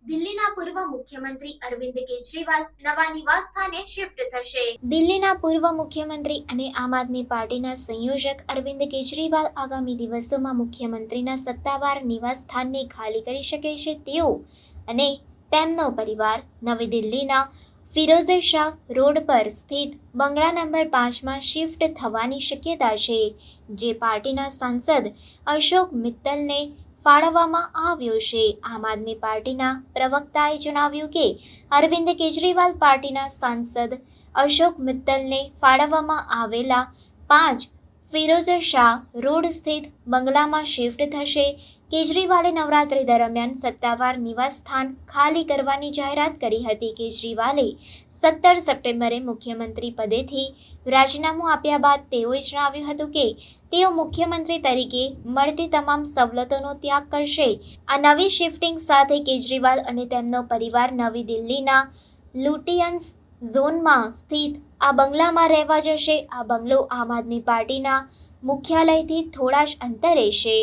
દિલ્હીના પૂર્વ મુખ્યમંત્રી અરવિંદ કેજરીવાલ નવા નિવાસ સ્થાને શિફ્ટ થશે। દિલ્હીના પૂર્વ મુખ્યમંત્રી અને આમ આદમી પાર્ટીના સંયોજક અરવિંદ કેજરીવાલ આગામી દિવસોમાં મુખ્યમંત્રીના સત્તાવાર નિવાસ સ્થાનને ખાલી કરી શકે છે। તેઓ અને તેમનો પરિવાર નવી દિલ્હીના ફિરોઝ શાહ રોડ પર સ્થિત બંગલા નંબર 5માં શિફ્ટ થવાની શક્યતા છે, જે પાર્ટીના સાંસદ અશોક મિત્તલને ફાળવવામાં આવ્યો છે। આમ આદમી પાર્ટીના પ્રવક્તાએ જણાવ્યું કે અરવિંદ કેજરીવાલ પાર્ટીના સાંસદ અશોક મિત્તલને ફાળવવામાં આવેલા 5 ફિરોઝ શાહ રોડ સ્થિત બંગલામાં શિફ્ટ થશે। કેજરીવાલે નવરાત્રિ દરમિયાન સત્તાવાર નિવાસ સ્થાન ખાલી કરવાની જાહેરાત કરી હતી। કેજરીવાલે 17 સપ્ટેમ્બરે મુખ્યમંત્રી પદેથી રાજીનામું આપ્યા બાદ તેઓએ જણાવ્યું હતું કે તેઓ મુખ્યમંત્રી તરીકે મળતી તમામ સવલતોનો ત્યાગ કરશે। આ નવી શિફ્ટિંગ સાથે કેજરીવાલ અને તેમનો પરિવાર નવી દિલ્હીના લુટિયન્સ ઝોનમાં સ્થિત આ બંગલામાં રહેવા જશે। આ બંગલો આમ આદમી પાર્ટીના મુખ્યાલયથી થોડા જ અંતરે છે।